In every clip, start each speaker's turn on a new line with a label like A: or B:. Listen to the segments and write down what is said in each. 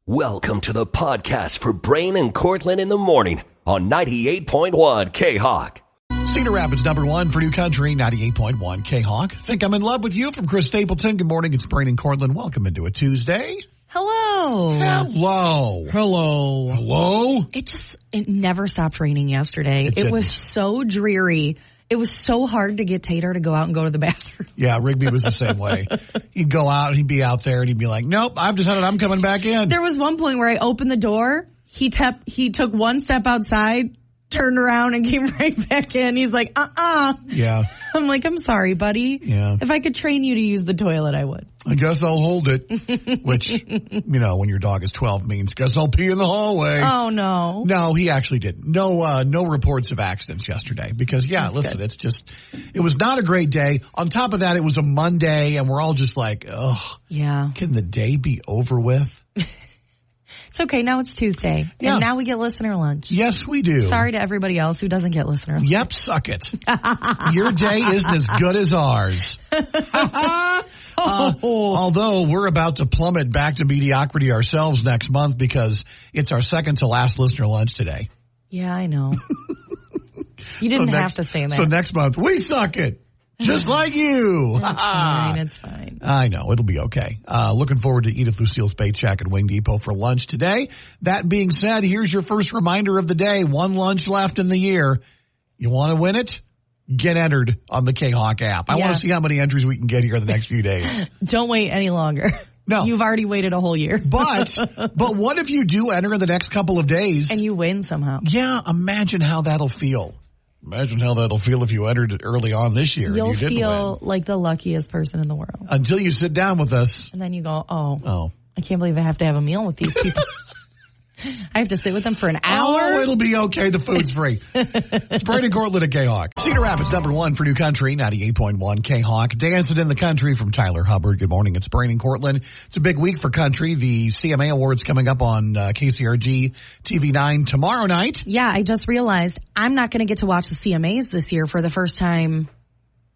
A: Welcome to the podcast for Brain and Cortland in the morning on 98.1 K-Hawk.
B: Cedar Rapids, number one for New Country, 98.1 K-Hawk. Think I'm in love with you from Chris Stapleton. Good morning. It's Brain and Cortland. Welcome into a Tuesday.
C: Hello.
B: Hello.
C: It never stopped raining yesterday. It was so dreary. It was so hard to get Tater to go out and go to the bathroom.
B: Yeah, Rigby was the same way. He'd go out, he'd be out there, and he'd be like, nope, I've decided I'm coming back in.
C: There was one point where I opened the door. He took one step outside, turned around, and came right back in. He's like,
B: Yeah.
C: I'm like, I'm sorry, buddy.
B: Yeah.
C: If I could train you to use the toilet, I would.
B: I guess I'll hold it. Which, when your dog is 12 means, guess I'll pee in the hallway.
C: Oh, no.
B: No, he actually didn't. No reports of accidents yesterday because,
C: Good.
B: it was not a great day. On top of that, it was a Monday and we're all just like, ugh.
C: Yeah.
B: Can the day be over with?
C: It's okay. Now it's Tuesday.
B: Yeah.
C: And now we get listener lunch.
B: Yes, we do.
C: Sorry to everybody else who doesn't get listener lunch.
B: Yep, suck it. Your day isn't as good as ours. Although we're about to plummet back to mediocrity ourselves next month because it's our second to last listener lunch today.
C: Yeah, I know. You didn't have to say that.
B: So next month, we suck it. Just like you.
C: It's fine.
B: I know. It'll be okay. Looking forward to Edith Lucille's Paycheck at Wing Depot for lunch today. That being said, here's your first reminder of the day. One lunch left in the year. You want to win it? Get entered on the K-Hawk app. I want to see how many entries we can get here in the next few days.
C: Don't wait any longer.
B: No.
C: You've already waited a whole year.
B: But what if you do enter in the next couple of days?
C: And you win somehow.
B: Yeah, imagine how that'll feel. Imagine how that'll feel if you entered it early on this year.
C: You'll
B: and you didn't
C: feel
B: win.
C: like the luckiest person in the world.
B: Until you sit down with us.
C: And then you go, oh,
B: Oh.
C: I can't believe I have to have a meal with these people. I have to sit with them for an hour.
B: Oh, it'll be okay. The food's free. It's Brain and Cortland at K-Hawk. Cedar Rapids, number one for New Country, 98.1 K-Hawk. Dancing in the Country from Tyler Hubbard. Good morning. It's Brain and Cortland. It's a big week for country. The CMA Awards coming up on KCRG TV9 tomorrow night.
C: Yeah, I just realized I'm not going to get to watch the CMAs this year for the first time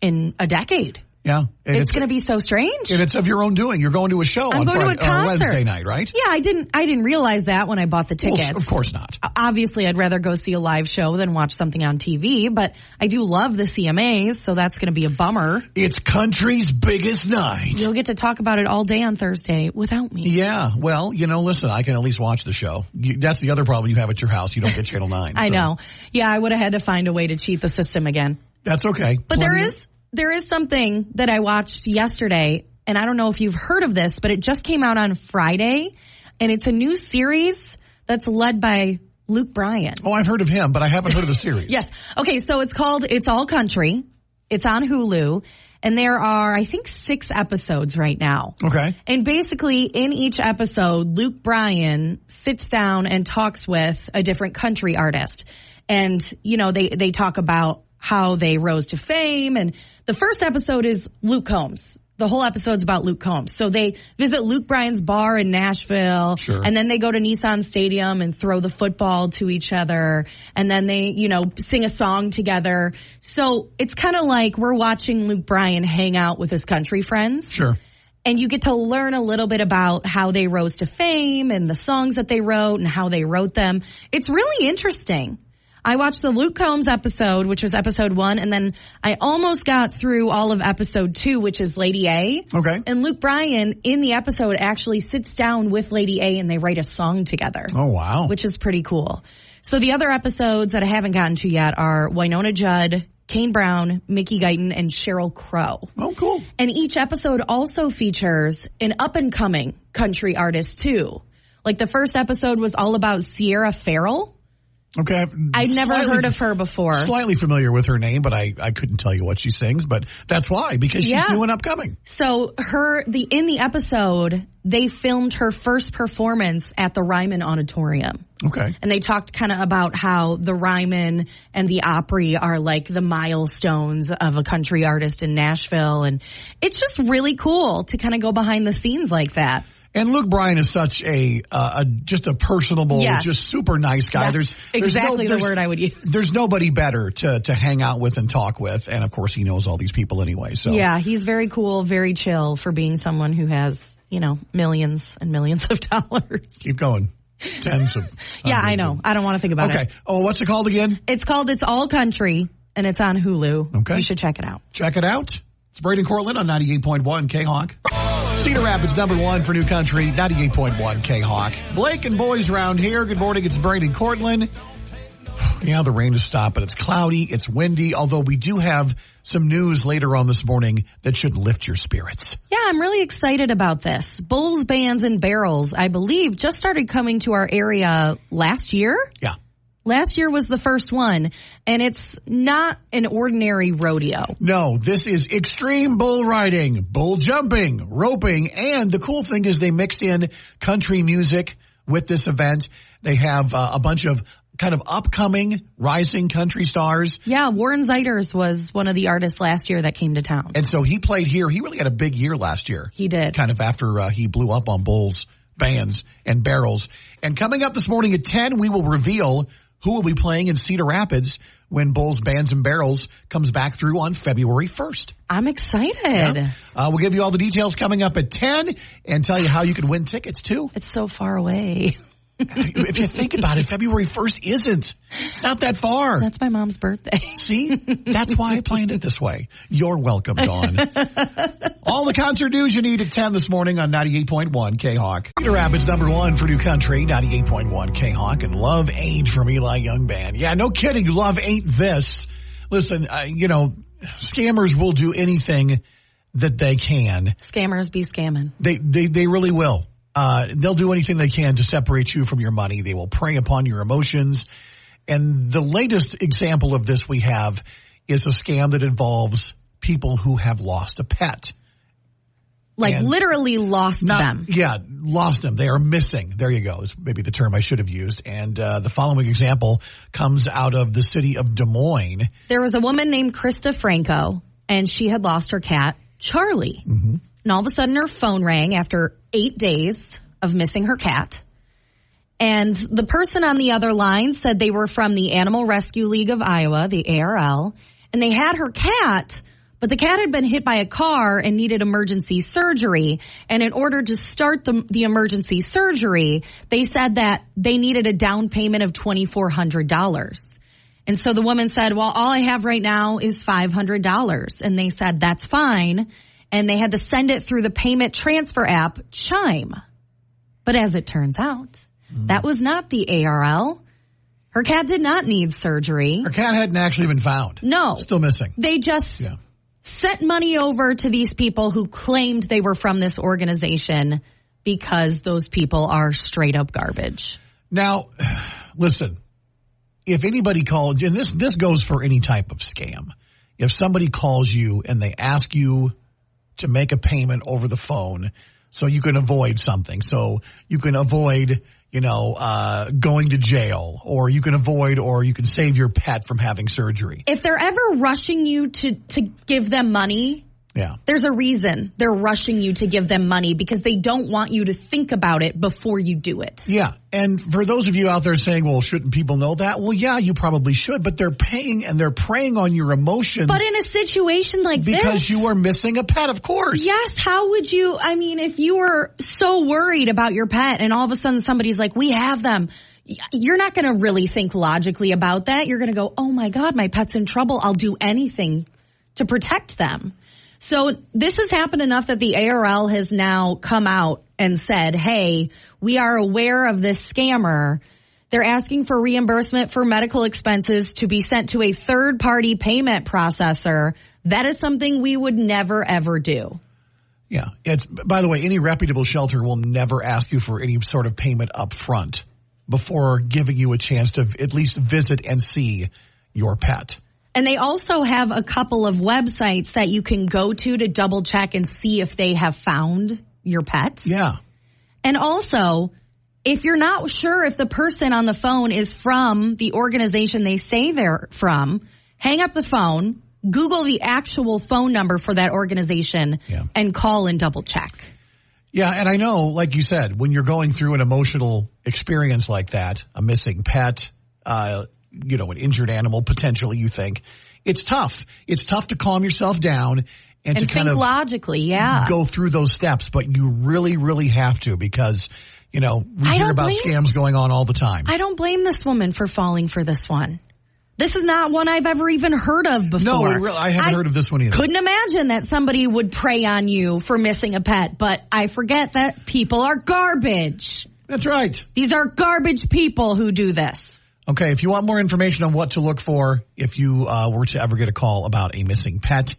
C: in a decade.
B: Yeah. And
C: It's going to be so strange.
B: And it's of your own doing. You're going to a show
C: I'm
B: on
C: going
B: Friday,
C: to a concert.
B: Wednesday night, right?
C: Yeah, I didn't realize that when I bought the tickets.
B: Well, of course not.
C: Obviously, I'd rather go see a live show than watch something on TV, but I do love the CMAs, so that's going to be a bummer.
B: It's country's biggest night.
C: You'll get to talk about it all day on Thursday without me.
B: Yeah. Well, listen, I can at least watch the show. That's the other problem you have at your house. You don't get Channel 9.
C: I know. Yeah, I would have had to find a way to cheat the system again.
B: That's okay.
C: But there is something that I watched yesterday, and I don't know if you've heard of this, but it just came out on Friday, and it's a new series that's led by Luke Bryan.
B: Oh, I've heard of him, but I haven't heard of the series.
C: Yes. Okay, so it's called It's All Country. It's on Hulu, and there are, I think, 6 episodes right now.
B: Okay.
C: And basically, in each episode, Luke Bryan sits down and talks with a different country artist. And, they talk about how they rose to fame. And the first episode is Luke Combs. The whole episode's about Luke Combs. So they visit Luke Bryan's bar in Nashville.
B: Sure.
C: And then they go to Nissan Stadium and throw the football to each other. And then they, sing a song together. So it's kind of like we're watching Luke Bryan hang out with his country friends.
B: Sure.
C: And you get to learn a little bit about how they rose to fame and the songs that they wrote and how they wrote them. It's really interesting. I watched the Luke Combs episode, which was episode 1, and then I almost got through all of episode 2, which is Lady A.
B: Okay.
C: And Luke Bryan, in the episode, actually sits down with Lady A and they write a song together.
B: Oh, wow.
C: Which is pretty cool. So the other episodes that I haven't gotten to yet are Winona Judd, Kane Brown, Mickey Guyton, and Sheryl Crow.
B: Oh, cool.
C: And each episode also features an up-and-coming country artist, too. Like the first episode was all about Sierra Farrell.
B: Okay.
C: I'd never heard of her before.
B: Slightly familiar with her name, but I couldn't tell you what she sings. But that's why, because she's new and upcoming.
C: So in the episode, they filmed her first performance at the Ryman Auditorium.
B: Okay.
C: And they talked kind of about how the Ryman and the Opry are like the milestones of a country artist in Nashville. And it's just really cool to kind of go behind the scenes like that.
B: And Luke Bryan is such just a personable, just super nice guy.
C: That's exactly the word I would use.
B: There's nobody better to hang out with and talk with. And of course, he knows all these people anyway. So
C: yeah, he's very cool, very chill for being someone who has millions and millions of dollars.
B: Keep going. Tens of.
C: Yeah, I know. I don't want to think about it.
B: Okay. Oh, what's it called again?
C: It's called It's All Country, and it's on Hulu.
B: Okay.
C: You should check it out.
B: Check it out. It's Brady and Cortland on 98.1 K-Hawk. Cedar Rapids, #1 for New Country, 98.1 K-Hawk. Blake and boys around here. Good morning. It's Brady and Cortland. Yeah, the rain is stopping. It's cloudy. It's windy, although we do have some news later on this morning that should lift your spirits.
C: Yeah, I'm really excited about this. Bulls, Bands, and Barrels, I believe, just started coming to our area last year.
B: Yeah.
C: Last year was the first one, and it's not an ordinary rodeo.
B: No, this is extreme bull riding, bull jumping, roping, and the cool thing is they mixed in country music with this event. They have a bunch of kind of upcoming rising country stars.
C: Yeah, Warren Zeiders was one of the artists last year that came to town.
B: And so he played here. He really had a big year last year.
C: He did.
B: Kind of after he blew up on Bulls, Bands, and Barrels. And coming up this morning at 10, we will reveal who will be playing in Cedar Rapids when Bulls, Bands, and Barrels comes back through on February 1st.
C: I'm excited.
B: Yeah. We'll give you all the details coming up at 10 and tell you how you can win tickets, too.
C: It's so far away.
B: If you think about it, February 1st isn't. It's not that far.
C: That's my mom's birthday.
B: See? That's why I planned it this way. You're welcome, Dawn. All the concert news you need at 10 this morning on 98.1 K-Hawk. Cedar Rapids, #1 for New Country, 98.1 K-Hawk, and Love Ain't from Eli Young Band. Yeah, no kidding. Love ain't this. Listen, scammers will do anything that they can.
C: Scammers be scamming.
B: They really will. They'll do anything they can to separate you from your money. They will prey upon your emotions. And the latest example of this we have is a scam that involves people who have lost a pet.
C: Like literally lost them.
B: Yeah, lost them. They are missing. There you go. Is maybe the term I should have used. And the following example comes out of the city of Des Moines.
C: There was a woman named Krista Franco, and she had lost her cat, Charlie. Mm-hmm. And all of a sudden her phone rang after 8 days of missing her cat. And the person on the other line said they were from the Animal Rescue League of Iowa, the ARL, and they had her cat, but the cat had been hit by a car and needed emergency surgery. And in order to start the emergency surgery, they said that they needed a down payment of $2,400. And so the woman said, well, all I have right now is $500. And they said, that's fine. And they had to send it through the payment transfer app, Chime. But as it turns out, that was not the ARL. Her cat did not need surgery.
B: Her cat hadn't actually been found.
C: No.
B: Still missing.
C: They just sent money over to these people who claimed they were from this organization because those people are straight up garbage.
B: Now, listen, if anybody called, and this goes for any type of scam, if somebody calls you and they ask you to make a payment over the phone so you can avoid something. So you can avoid, going to jail, or you can save your pet from having surgery.
C: If they're ever rushing you to give them money, there's a reason they're rushing you to give them money, because they don't want you to think about it before you do it.
B: Yeah. And for those of you out there saying, well, shouldn't people know that? Well, yeah, you probably should, but they're paying and they're preying on your emotions.
C: But in a situation like this,
B: because you are missing a pet, of course.
C: Yes. How would you, if you were so worried about your pet and all of a sudden somebody's like, we have them, you're not going to really think logically about that. You're going to go, oh my God, my pet's in trouble. I'll do anything to protect them. So this has happened enough that the ARL has now come out and said, hey, we are aware of this scammer. They're asking for reimbursement for medical expenses to be sent to a third-party payment processor. That is something we would never, ever do.
B: Yeah. By the way, any reputable shelter will never ask you for any sort of payment up front before giving you a chance to at least visit and see your pet.
C: And they also have a couple of websites that you can go to double check and see if they have found your pet.
B: Yeah.
C: And also, if you're not sure if the person on the phone is from the organization they say they're from, hang up the phone, Google the actual phone number for that organization, and call and double check.
B: Yeah, and I know, like you said, when you're going through an emotional experience like that, a missing pet, an injured animal, potentially, you think, it's tough. It's tough to calm yourself down and to
C: think
B: kind of
C: logically, yeah.
B: go through those steps. But you really, really have to, because, we hear about scams going on all the time.
C: I don't blame this woman for falling for this one. This is not one I've ever even heard of before.
B: No, I haven't heard of this one either.
C: Couldn't imagine that somebody would prey on you for missing a pet, but I forget that people are garbage.
B: That's right.
C: These are garbage people who do this.
B: Okay, if you want more information on what to look for if you were to ever get a call about a missing pet,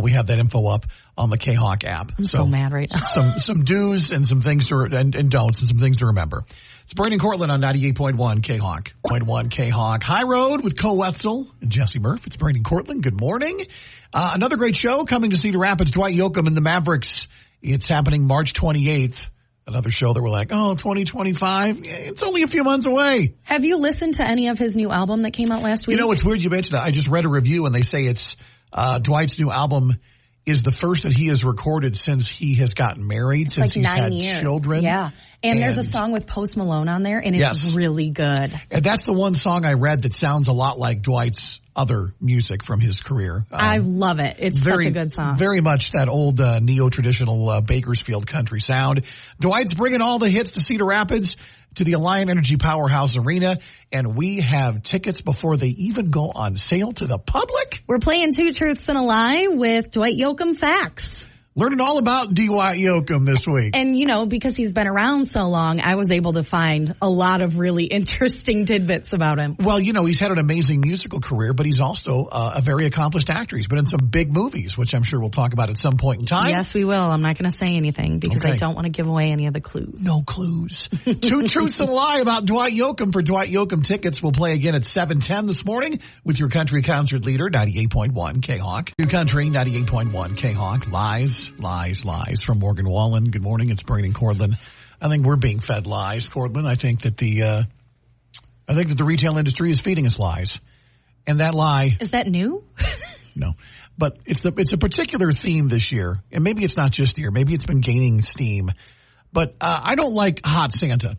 B: we have that info up on the K-Hawk app.
C: I'm so mad right now.
B: Some do's and some things and don'ts and some things to remember. It's Brandon Cortland on 98.1 K-Hawk. 0.1 K-Hawk. High Road with Cole Wetzel and Jesse Murph. It's Brandon Cortland. Good morning. Another great show coming to Cedar Rapids. Dwight Yoakam and the Mavericks. It's happening March 28th. Another show that we're like, 2025? It's only a few months away.
C: Have you listened to any of his new album that came out last week?
B: It's weird you mentioned that. I just read a review and they say it's Dwight's new album is the first that he has recorded since he has gotten married, since he's
C: 9
B: had
C: years.
B: children.
C: Yeah. And there's a song with Post Malone on there, and it's really good.
B: And that's the one song I read that sounds a lot like Dwight's other music from his career.
C: I love it. It's such a good song.
B: Very much that old neo-traditional Bakersfield country sound. Dwight's bringing all the hits to Cedar Rapids, to the Alliant Energy Powerhouse Arena, and we have tickets before they even go on sale to the public.
C: We're playing Two Truths and a Lie with Dwight Yoakam Facts.
B: Learning all about Dwight Yoakam this week.
C: And, because he's been around so long, I was able to find a lot of really interesting tidbits about him.
B: Well, he's had an amazing musical career, but he's also a very accomplished actor. He's been in some big movies, which I'm sure we'll talk about at some point in time.
C: Yes, we will. I'm not going to say anything because I don't want to give away any of the clues.
B: No clues. Two Truths and a Lie about Dwight Yoakam. For Dwight Yoakam tickets, we'll play again at 7:10 this morning with your country concert leader, 98.1 K-Hawk. New country, 98.1 K-Hawk. Lies from Morgan Wallen. Good morning. It's Brandon Cortland. I think we're being fed lies, Cortland. I think that the retail industry is feeding us lies, and that lie
C: is that new?
B: No, but it's a particular theme this year, and maybe it's not just here. Maybe it's been gaining steam. But I don't like hot Santa.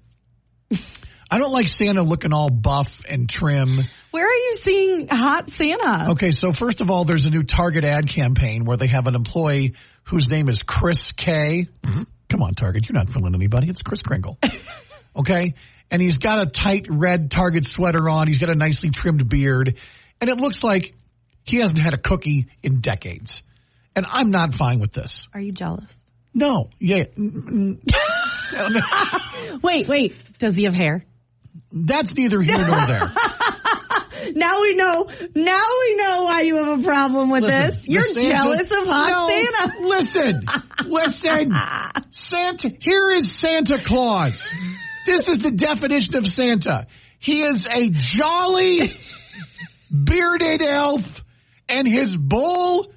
B: I don't like Santa looking all buff and trim.
C: Where are you seeing hot Santa?
B: Okay, so first of all, there's a new Target ad campaign where they have an employee whose name is Chris K. Mm-hmm. Come on, Target, you're not fooling anybody. It's Chris Kringle. Okay? And he's got a tight red Target sweater on. He's got a nicely trimmed beard. And it looks like he hasn't had a cookie in decades. And I'm not fine with this.
C: Are you jealous?
B: No. Yeah.
C: Wait. Does he have hair?
B: That's neither here nor there.
C: Now we know why you have a problem with this. You're jealous of hot Santa. Listen. Santa. Here is Santa Claus. This is the definition of Santa. He is a jolly, bearded elf, and his belly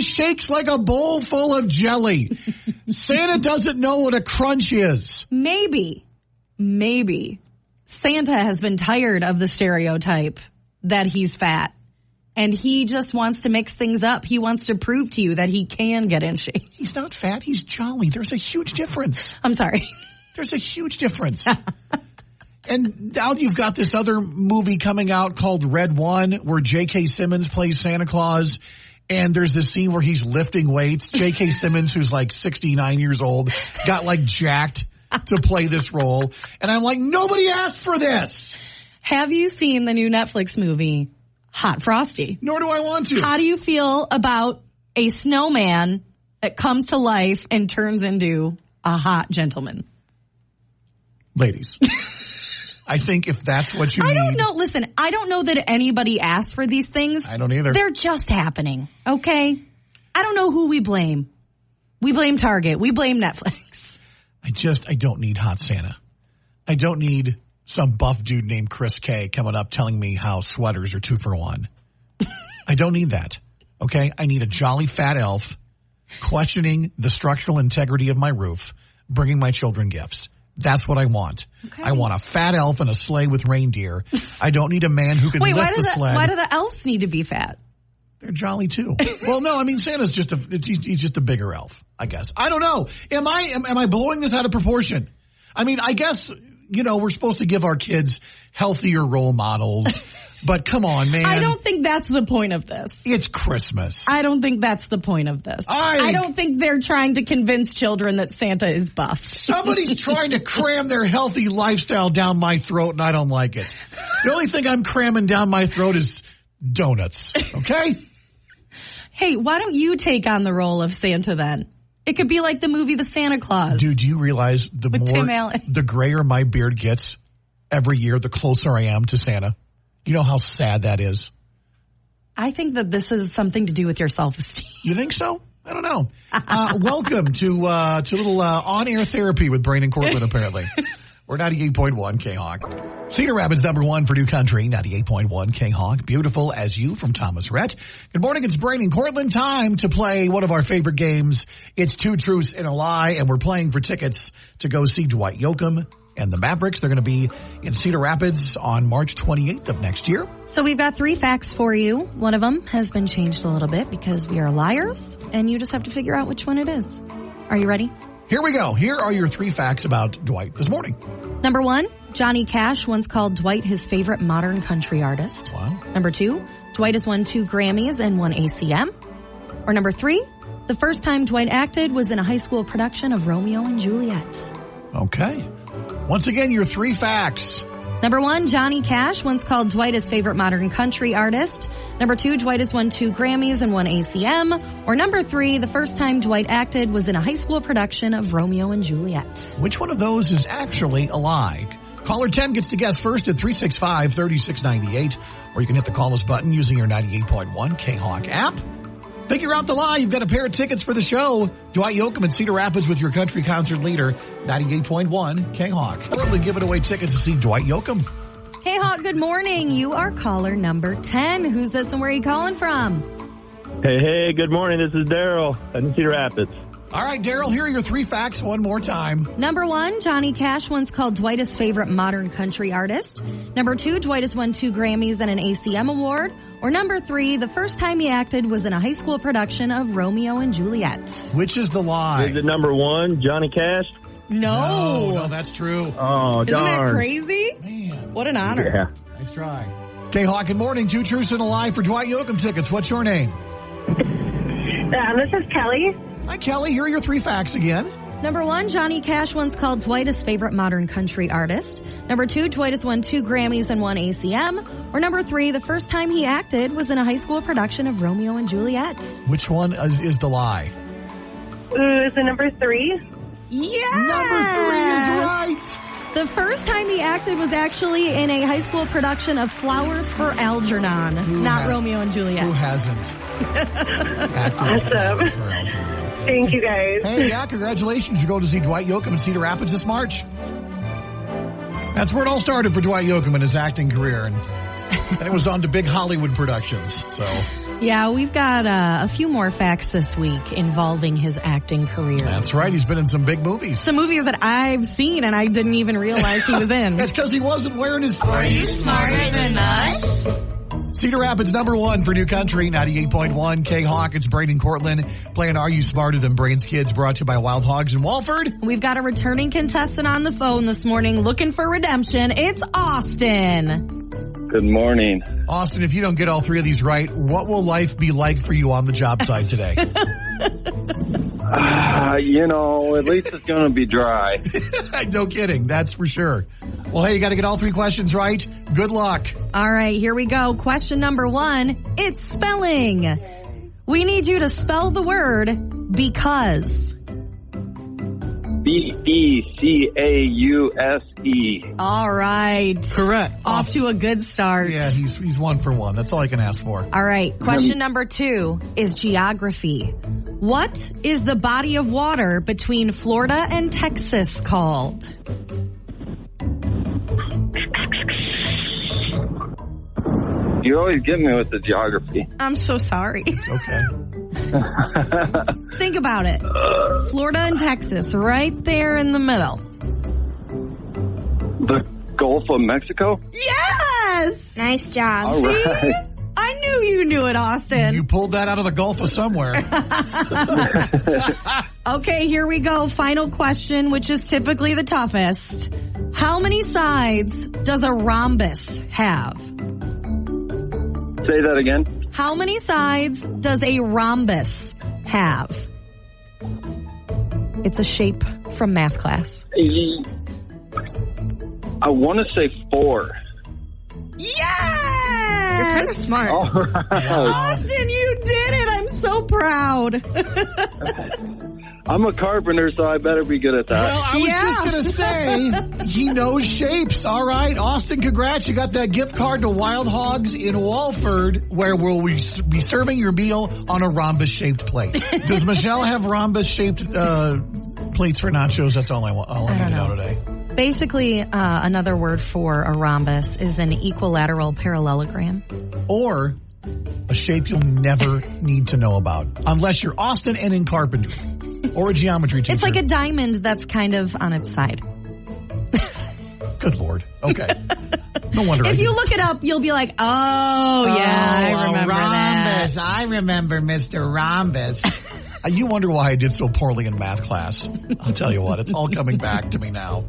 C: shakes like a bowl full of jelly. Santa doesn't know what a crunch is. Maybe Santa has been tired of the stereotype that he's fat, and he just wants to mix things up. He wants to prove to you that he can get in shape.
B: He's not fat. He's jolly. There's a huge difference.
C: I'm sorry.
B: There's a huge difference. And now you've got this other movie coming out called Red One, where J.K. Simmons plays Santa Claus. And there's this scene where he's lifting weights. J.K. Simmons, who's like 69 years old, got like jacked to play this role. And I'm like, nobody asked for this.
C: Have you seen the new Netflix movie, Hot Frosty?
B: Nor do I want to.
C: How do you feel about a snowman that comes to life and turns into a hot gentleman?
B: Ladies. I think if that's what you need.
C: I don't know. Listen, I don't know that anybody asked for these things.
B: I don't either.
C: They're just happening, okay? I don't know who we blame. We blame Target. We blame Netflix.
B: I don't need hot Santa. I don't need some buff dude named Chris K coming up telling me how sweaters are 2 for $1. I don't need that, okay? I need a jolly fat elf questioning the structural integrity of my roof, bringing my children gifts. That's what I want. Okay. I want a fat elf and a sleigh with reindeer. I don't need a man who can lift the sled.
C: Why do the elves need to be fat?
B: They're jolly too. Well, no, I mean Santa's he's just a bigger elf, I guess. I don't know. Am I blowing this out of proportion? I mean, I guess we're supposed to give our kids healthier role models. But come on, man.
C: I don't think that's the point of this.
B: It's Christmas.
C: I don't think that's the point of this. I don't think they're trying to convince children that Santa is buff.
B: Somebody's trying to cram their healthy lifestyle down my throat, and I don't like it. The only thing I'm cramming down my throat is donuts, okay?
C: Hey, why don't you take on the role of Santa then? It could be like the movie The Santa Claus.
B: Dude, do you realize
C: Tim Allen.
B: the grayer my beard gets every year, the closer I am to Santa? You know how sad that is?
C: I think that this is something to do with your self-esteem.
B: You think so? I don't know. Welcome to little on-air therapy with Brain and Cortland, apparently. We're 98.1 K-Hawk. Cedar Rapids #1 for New Country, 98.1 K-Hawk. Beautiful as you from Thomas Rhett. Good morning, it's Brain and Cortland. Time to play one of our favorite games. It's Two Truths and a Lie, and we're playing for tickets to go see Dwight Yoakam and the Mavericks. They're going to be in Cedar Rapids on March 28th of next year.
C: So we've got 3 facts for you. One of them has been changed a little bit because we are liars, and you just have to figure out which one it is. Are you ready?
B: Here we go. Here are your 3 facts about Dwight this morning.
C: Number 1, Johnny Cash once called Dwight his favorite modern country artist.
B: Wow.
C: Number 2, Dwight has won 2 Grammys and 1 ACM. Or number 3, the first time Dwight acted was in a high school production of Romeo and Juliet.
B: Okay. Once again, your 3 facts.
C: Number 1, Johnny Cash once called Dwight his favorite modern country artist. Number 2, Dwight has won 2 Grammys and 1 ACM. Or number 3, the first time Dwight acted was in a high school production of Romeo and Juliet.
B: Which one of those is actually a lie? Caller 10 gets to guess first at 365-3698. Or you can hit the call us button using your 98.1 K-Hawk app. Figure out the lie. You've got a pair of tickets for the show. Dwight Yoakam in Cedar Rapids with your country concert leader, 98.1 K-Hawk. We're giving away tickets to see Dwight Yoakam.
C: Hey, Hawk, good morning. You are caller number 10. Who's this and where are you calling from?
D: Hey, good morning. This is Daryl in Cedar Rapids.
B: All right, Daryl, here are your 3 facts one more time.
C: Number 1, Johnny Cash once called Dwight his favorite modern country artist. Number 2, Dwight has won 2 Grammys and an ACM award. Or number 3, the first time he acted was in a high school production of Romeo and Juliet.
B: Which is the lie?
D: Is it number 1, Johnny Cash?
B: No, that's true.
D: Oh,
C: Isn't
D: darn.
C: that crazy?
B: Man,
C: What an honor.
D: Yeah.
B: nice try. K-Hawk, good morning. 2 truths and a lie for Dwight Yoakam tickets. What's your name?
E: This is Kelly.
B: Hi, Kelly. Here are your 3 facts again.
C: Number 1, Johnny Cash once called Dwight his favorite modern country artist. Number 2, Dwight has won 2 Grammys and 1 ACM. Or number 3, the first time he acted was in a high school production of Romeo and Juliet.
B: Which one is the lie?
E: Is it number 3?
C: Yeah!
B: Number 3 is right.
C: The first time he acted was actually in a high school production of Flowers for Algernon, not Romeo and Juliet.
B: Who hasn't?
E: Awesome. Thank you, guys.
B: Hey, yeah, congratulations. You go to see Dwight Yoakam in Cedar Rapids this March. That's where it all started for Dwight Yoakam in his acting career. And it was on to big Hollywood productions. So,
C: Yeah, we've got a few more facts this week involving his acting career.
B: that's right. He's been in some big movies.
C: Some movies that I've seen and I didn't even realize he was in.
B: That's because he wasn't wearing his...
C: Are you smarter than us?
B: Cedar Rapids #1 for New Country, 98.1 K-Hawk. It's Brain and Cortland playing Are You Smarter Than Brain's Kids, brought to you by Wild Hogs in Walford.
C: We've got a returning contestant on the phone this morning looking for redemption. It's Austin.
D: Good morning.
B: Austin, if you don't get all 3 of these right, what will life be like for you on the job site today?
D: At least it's going to be dry.
B: No kidding. That's for sure. Well, hey, you got to get all 3 questions right. Good luck.
C: All right, here we go. Question number 1. It's spelling. We need you to spell the word because.
D: BECAUSE.
C: All right.
B: Correct.
C: Off to a good start.
B: Yeah, he's 1 for 1. That's all I can ask for.
C: All right. Question number 2 is geography. What is the body of water between Florida and Texas called?
D: You always get me with the geography.
C: I'm so sorry.
B: Okay.
C: Think about it. Florida and Texas, right there in the middle.
D: The Gulf of Mexico?
C: Yes!
E: Nice job.
D: All right.
C: I knew you knew it, Austin.
B: You pulled that out of the Gulf of somewhere.
C: Okay, here we go. Final question, which is typically the toughest. How many sides does a rhombus have?
D: Say that again.
C: How many sides does a rhombus have? It's a shape from math class.
D: I want to say 4.
C: Yes!
F: You're kind of smart.
D: All right.
C: Austin, you did it. I'm so proud.
D: I'm a carpenter, so I better be good at that.
B: Well, I was just going to say, he knows shapes. All right, Austin, congrats. You got that gift card to Wild Hogs in Walford, where we'll be serving your meal on a rhombus-shaped plate. Does Michelle have rhombus-shaped plates for nachos? That's all I need to know today.
C: Basically, another word for a rhombus is an equilateral parallelogram.
B: Or a shape you'll never need to know about, unless you're Austin and in carpentry. Or a geometry teacher.
C: It's like a diamond that's kind of on its side.
B: Good Lord. Okay. No wonder.
C: If you look it up, you'll be like, oh, yeah, I remember
B: rhombus.
C: that.
B: I remember Mr. Rhombus. You wonder why I did so poorly in math class. I'll tell you what, it's all coming back to me now.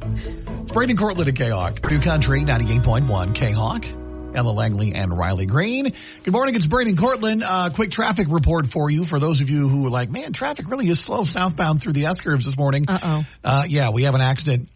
B: It's Braden Cortland at K-Hawk. New Country, 98.1 K-Hawk. Ella Langley and Riley Green. Good morning, it's Braden Cortland. Quick traffic report for you. For those of you who are like, man, traffic really is slow southbound through the S-curves this morning. Yeah, we have an accident.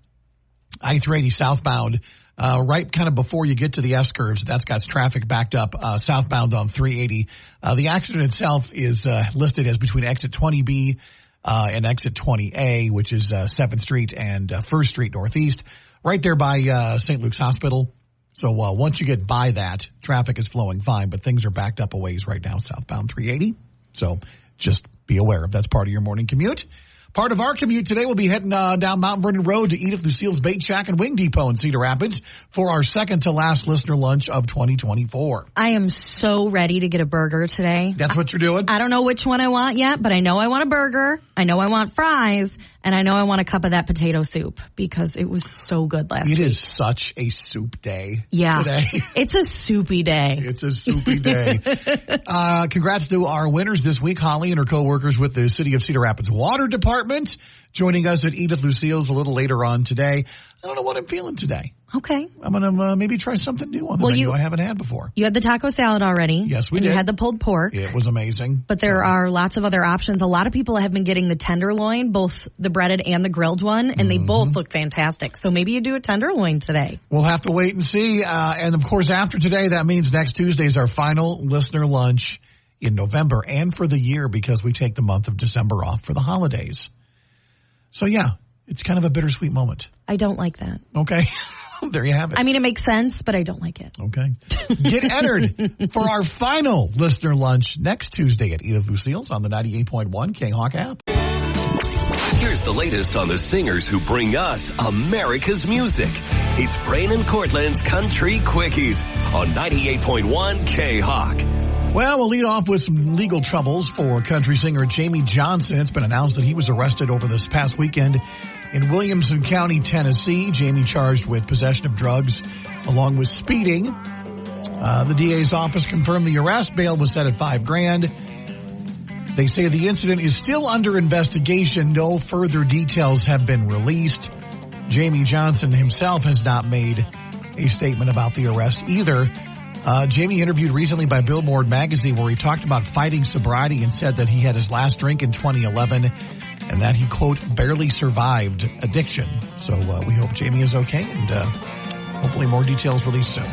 B: I-380 southbound. Right kind of before you get to the S-curves, that's got traffic backed up southbound on 380. The accident itself is listed as between exit 20B and exit 20A, which is 7th Street and 1st Street Northeast, right there by St. Luke's Hospital. So once you get by that, traffic is flowing fine, but things are backed up a ways right now, southbound 380. So just be aware if that's part of your morning commute. Part of our commute today, we'll be heading down Mount Vernon Road to Edith Lucille's Bait Shack and Wing Depot in Cedar Rapids for our second to last listener lunch of 2024.
C: I am so ready to get a burger today.
B: That's what you're doing?
C: I don't know which one I want yet, but I know I want a burger. I know I want fries. And I know I want a cup of that potato soup because it was so good last week.
B: It is such a soup day
C: today.
B: It's
C: a soupy day.
B: It's a soupy day. Congrats to our winners this week, Holly and her coworkers with the City of Cedar Rapids Water Department, joining us at Edith Lucille's a little later on today. I don't know what I'm feeling today.
C: Okay.
B: I'm going to maybe try something new on the menu I haven't had before.
C: You had the taco salad already.
B: Yes, we did.
C: You had the pulled pork.
B: It was amazing.
C: But there are lots of other options. A lot of people have been getting the tenderloin, both the breaded and the grilled one, and they both look fantastic. So maybe you do a tenderloin today.
B: We'll have to wait and see. And, of course, after today, that means next Tuesday is our final listener lunch in November and for the year because we take the month of December off for the holidays. So, yeah, it's kind of a bittersweet moment.
C: I don't like that.
B: Okay. There you have it.
C: I mean, it makes sense, but I don't like it.
B: Okay. Get entered for our final listener lunch next Tuesday at Edith Lucille's on the 98.1 K-Hawk app.
A: Here's the latest on the singers who bring us America's music. It's Brain and Cortland's Country Quickies on 98.1 K-Hawk.
B: Well, we'll lead off with some legal troubles for country singer Jamie Johnson. It's been announced that he was arrested over this past weekend in Williamson County, Tennessee. Jamie charged with possession of drugs along with speeding. The DA's office confirmed the arrest. Bail was set at $5,000. They say the incident is still under investigation. No further details have been released. Jamie Johnson himself has not made a statement about the arrest either. Jamie interviewed recently by Billboard magazine where he talked about fighting sobriety and said that he had his last drink in 2011 and that he, quote, barely survived addiction. So we hope Jamie is okay and hopefully more details released soon.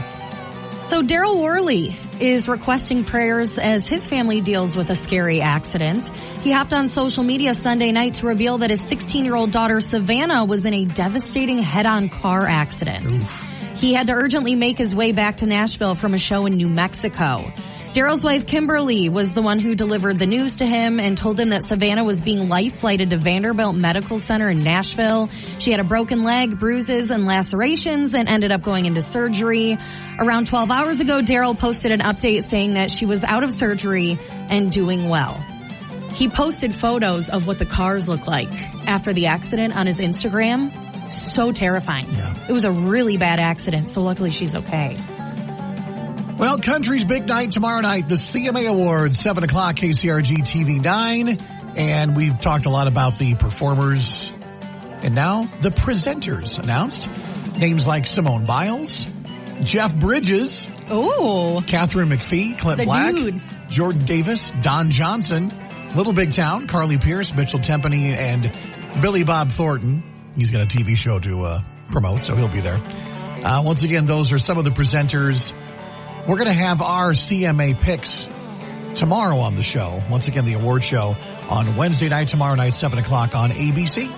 C: So Daryl Worley is requesting prayers as his family deals with a scary accident. He hopped on social media Sunday night to reveal that his 16-year-old daughter Savannah was in a devastating head-on car accident.
B: Oof.
C: He had to urgently make his way back to Nashville from a show in New Mexico. Daryl's wife, Kimberly, was the one who delivered the news to him and told him that Savannah was being life-flighted to Vanderbilt Medical Center in Nashville. She had a broken leg, bruises, and lacerations and ended up going into surgery. Around 12 hours ago, Daryl posted an update saying that she was out of surgery and doing well. He posted photos of what the cars look like after the accident on his Instagram. So terrifying.
B: Yeah.
C: It was a really bad accident, so luckily she's okay.
B: Well, country's big night tomorrow night, the CMA Awards, 7 o'clock, KCRG TV 9. And we've talked a lot about the performers. And now the presenters announced. Names like Simone Biles, Jeff Bridges, Catherine McPhee, Clint Black,
C: dude.
B: Jordan Davis, Don Johnson, Little Big Town, Carly Pierce, Mitchell Tempany, and Billy Bob Thornton. He's got a TV show to promote, so he'll be there. Once again, those are some of the presenters. We're going to have our CMA picks tomorrow on the show. Once again, the award show on Wednesday night, tomorrow night, 7 o'clock on ABC.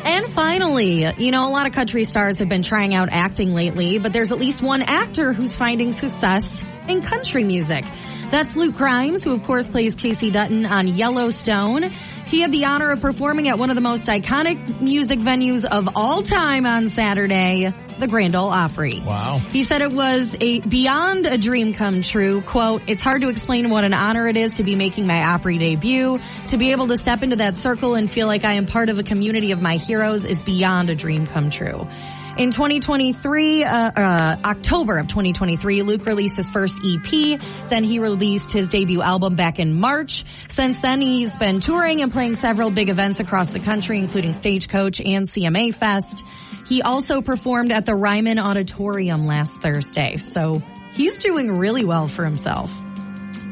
C: And finally, a lot of country stars have been trying out acting lately, but there's at least one actor who's finding success in country music. That's Luke Grimes, who of course plays Casey Dutton on Yellowstone. He had the honor of performing at one of the most iconic music venues of all time on Saturday, the Grand Ole Opry.
B: Wow.
C: He said it was beyond a dream come true. Quote, "It's hard to explain what an honor it is to be making my Opry debut. To be able to step into that circle and feel like I am part of a community of my heroes is beyond a dream come true." In 2023, October of 2023, Luke released his first EP. Then he released his debut album back in March. Since then, he's been touring and playing several big events across the country, including Stagecoach and CMA Fest. He also performed at the Ryman Auditorium last Thursday. So he's doing really well for himself.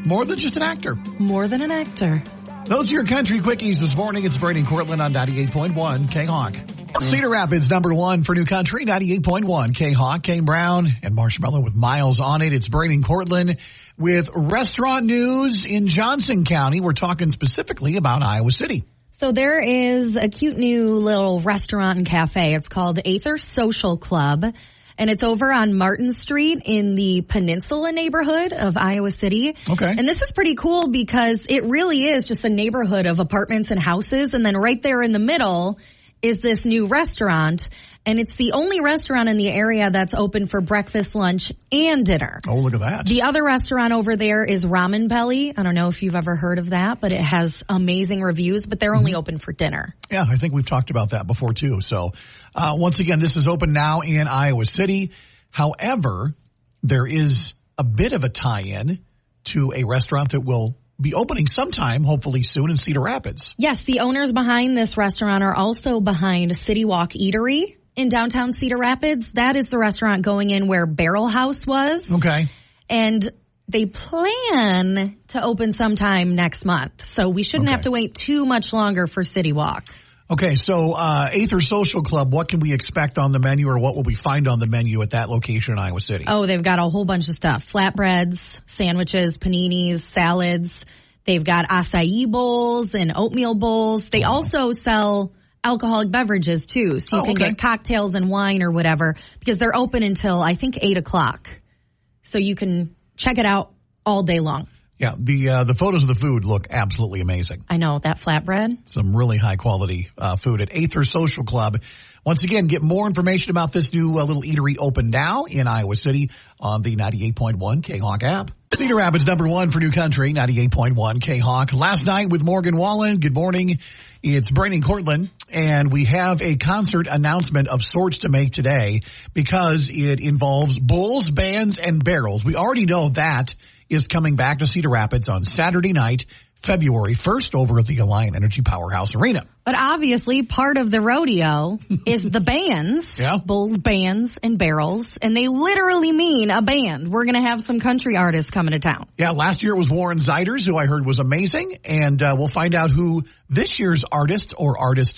B: More than just an actor.
C: More than an actor.
B: Those are your country quickies this morning. It's Brady and Cortland on 98.1 K-Hawk. Cedar Rapids, #1 for new country, 98.1 K-Hawk. Kane Brown and Marshmallow with Miles on it. It's Brady and Cortland with restaurant news in Johnson County. We're talking specifically about Iowa City.
C: So there is a cute new little restaurant and cafe. It's called Aether Social Club, and it's over on Martin Street in the Peninsula neighborhood of Iowa City.
B: Okay.
C: And this is pretty cool because it really is just a neighborhood of apartments and houses, and then right there in the middle is this new restaurant, and it's the only restaurant in the area that's open for breakfast, lunch, and dinner.
B: Oh, look at that.
C: The other restaurant over there is Ramen Belly. I don't know if you've ever heard of that, but it has amazing reviews, but they're only open for dinner.
B: Yeah, I think we've talked about that before, too. So, once again, this is open now in Iowa City. However, there is a bit of a tie-in to a restaurant that will be opening sometime, hopefully soon, in Cedar Rapids.
C: Yes, the owners behind this restaurant are also behind City Walk Eatery in downtown Cedar Rapids. That is the restaurant going in where Barrel House was.
B: Okay.
C: And they plan to open sometime next month. So we shouldn't have to wait too much longer for City Walk.
B: Okay, so Aether Social Club, what can we expect on the menu, or what will we find on the menu at that location in Iowa City?
C: Oh, they've got a whole bunch of stuff. Flatbreads, sandwiches, paninis, salads. They've got acai bowls and oatmeal bowls. They also sell alcoholic beverages, too. So you can get cocktails and wine or whatever, because they're open until, I think, 8 o'clock. So you can check it out all day long.
B: Yeah, the photos of the food look absolutely amazing.
C: I know, that flatbread.
B: Some really high-quality food at Aether Social Club. Once again, get more information about this new little eatery open now in Iowa City on the 98.1 K-Hawk app. Cedar Rapids, #1 for new country, 98.1 K-Hawk. Last night with Morgan Wallen. Good morning. It's Brady and Cortland, and we have a concert announcement of sorts to make today because it involves bulls, bands, and barrels. We already know that is coming back to Cedar Rapids on Saturday night, February 1st, over at the Alliant Energy Powerhouse Arena.
C: But obviously, part of the rodeo is the bands, bulls, bands, and barrels, and they literally mean a band. We're going to have some country artists coming to town.
B: Yeah, last year it was Warren Zeiders, who I heard was amazing, and we'll find out who this year's artists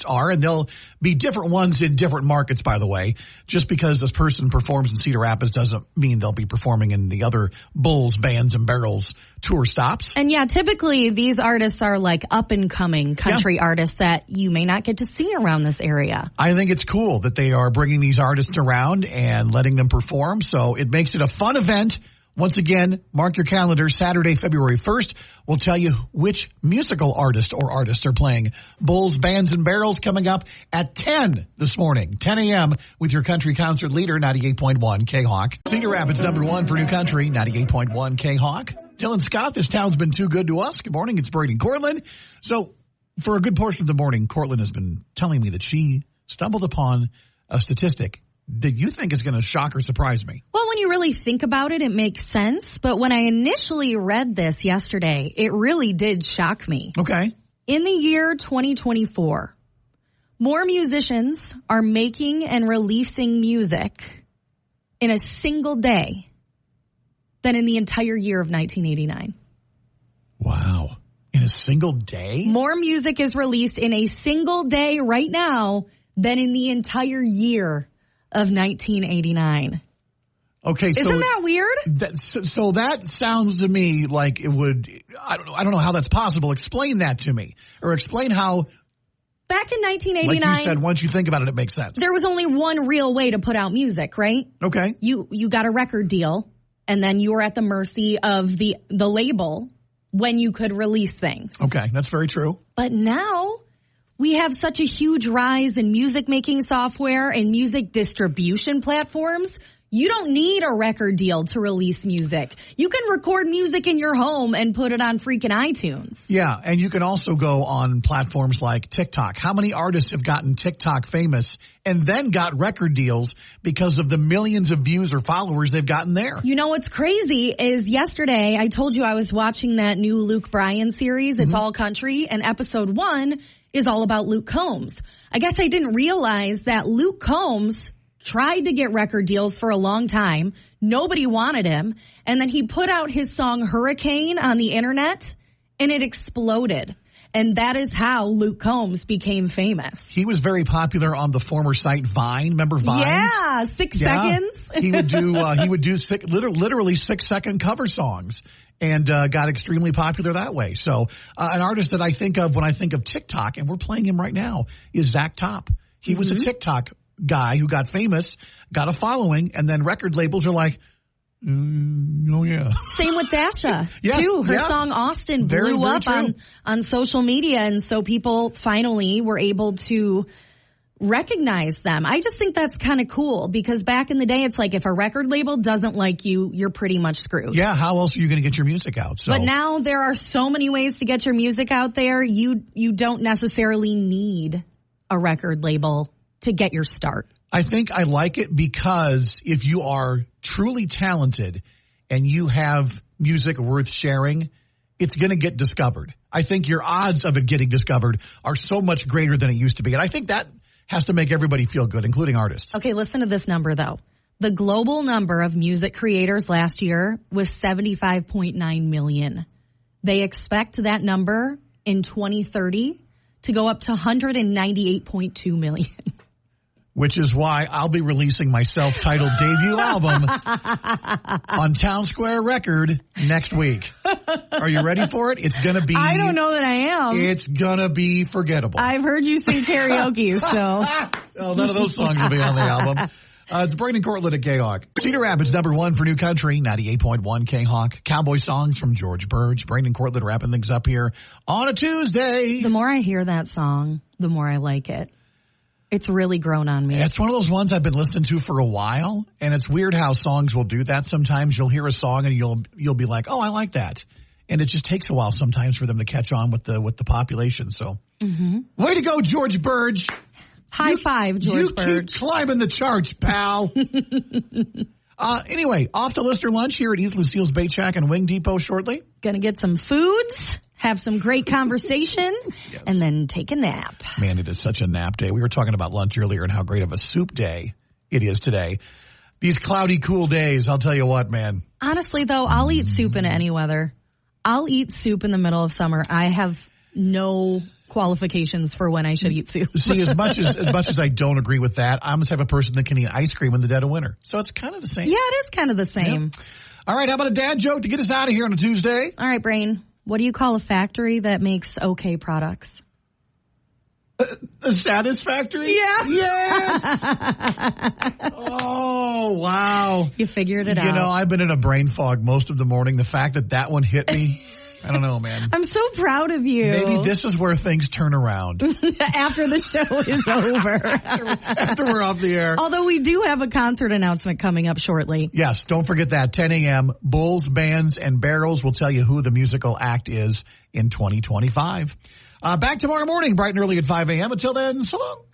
B: are, and they'll be different ones in different markets, by the way. Just because this person performs in Cedar Rapids doesn't mean they'll be performing in the other bulls, bands, and barrels tour stops.
C: And yeah, typically these artists are like up-and-coming country artists that you may not get to see around this area.
B: I think it's cool that they are bringing these artists around and letting them perform, so it makes it a fun event. Once again, mark your calendar, Saturday, February 1st. We'll tell you which musical artist or artists are playing. Bulls, Bands, and Barrels coming up at 10 this morning, 10 a.m. with your country concert leader, 98.1 K-Hawk. Cedar Rapids, #1 for new country, 98.1 K-Hawk. Dylan Scott, this town's been too good to us. Good morning, it's Brady and Cortland. So for a good portion of the morning, Cortland has been telling me that she stumbled upon a statistic that you think is going to shock or surprise me.
C: Well, when you really think about it, it makes sense. But when I initially read this yesterday, it really did shock me.
B: Okay.
C: In the year 2024, more musicians are making and releasing music in a single day than in the entire year of 1989.
B: Wow. In a single day?
C: More music is released in a single day right now than in the entire year of 1989.
B: Okay, so
C: isn't that weird?
B: So that sounds to me like it would. I don't know how that's possible. Explain that to me, or explain how.
C: Back in 1989,
B: like you said, once you think about it, it makes sense.
C: There was only one real way to put out music, right?
B: Okay.
C: You got a record deal, and then you were at the mercy of the label when you could release things.
B: Okay, that's very true.
C: But now we have such a huge rise in music making software and music distribution platforms. You don't need a record deal to release music. You can record music in your home and put it on freaking iTunes.
B: Yeah, and you can also go on platforms like TikTok. How many artists have gotten TikTok famous and then got record deals because of the millions of views or followers they've gotten there?
C: You know what's crazy is yesterday I told you I was watching that new Luke Bryan series. It's All Country, and episode 1 is all about Luke Combs. I guess I didn't realize that Luke Combs tried to get record deals for a long time. Nobody wanted him. And then he put out his song Hurricane on the internet, and it exploded. And that is how Luke Combs became famous.
B: He was very popular on the former site Vine. Remember Vine?
C: Yeah, 6 seconds.
B: He would do literally 6-second cover songs, and got extremely popular that way. So an artist that I think of when I think of TikTok, and we're playing him right now, is Zach Top. He was a TikTok guy who got famous, got a following, and then record labels are like, oh yeah.
C: Same with Dasha, too. Her song Austin blew up on social media, and so people finally were able to recognize them. I just think that's kind of cool, because back in the day, it's like if a record label doesn't like you, you're pretty much screwed.
B: Yeah, how else are you going to get your music out? So.
C: But now there are so many ways to get your music out there. You don't necessarily need a record label to get your start.
B: I think I like it because if you are truly talented and you have music worth sharing, it's going to get discovered. I think your odds of it getting discovered are so much greater than it used to be. And I think that has to make everybody feel good, including artists.
C: Okay, listen to this number, though. The global number of music creators last year was 75.9 million. They expect that number in 2030 to go up to 198.2 million.
B: Which is why I'll be releasing my self-titled debut album on Town Square Record next week. Are you ready for it? It's going to be...
C: I don't know that I am.
B: It's going to be forgettable.
C: I've heard you sing karaoke, so...
B: Oh, none of those songs will be on the album. It's Braden Cortland at K-Hawk. Cedar Rapids, #1 for New Country, 98.1 K-Hawk. Cowboy songs from George Burge. Braden Cortland wrapping things up here on a Tuesday.
C: The more I hear that song, the more I like it. It's really grown on me.
B: It's one of those ones I've been listening to for a while, and it's weird how songs will do that sometimes. You'll hear a song and you'll be like, oh, I like that. And it just takes a while sometimes for them to catch on with the population. So way to go, George Burge.
C: High five, George Burge.
B: You keep climbing the charts, pal. Anyway, off to Lister Lunch here at East Lucille's Bait Shack and Wing Depot shortly.
C: Gonna get some foods, have some great conversation, and then take a nap.
B: Man, it is such a nap day. We were talking about lunch earlier and how great of a soup day it is today. These cloudy, cool days, I'll tell you what, man.
C: Honestly, though, I'll eat soup in any weather. I'll eat soup in the middle of summer. I have no qualifications for when I should eat soup.
B: See, as much as I don't agree with that, I'm the type of person that can eat ice cream in the dead of winter. So it's kind of the same.
C: Yeah, it is kind of the same.
B: Yeah. All right, how about a dad joke to get us out of here on a Tuesday?
C: All right, Brain. What do you call a factory that makes okay products?
B: The Satisfactory?
C: Yeah.
B: Yes. Oh, wow.
C: You figured it out.
B: You know, I've been in a brain fog most of the morning. The fact that one hit me, I don't know, man.
C: I'm so proud of you.
B: Maybe this is where things turn around.
C: After the show is over.
B: after we're off the air.
C: Although we do have a concert announcement coming up shortly.
B: Yes, don't forget that. 10 a.m. Bulls, Bands, and Barrels will tell you who the musical act is in 2025. Back tomorrow morning, bright and early at 5 a.m. Until then, so long.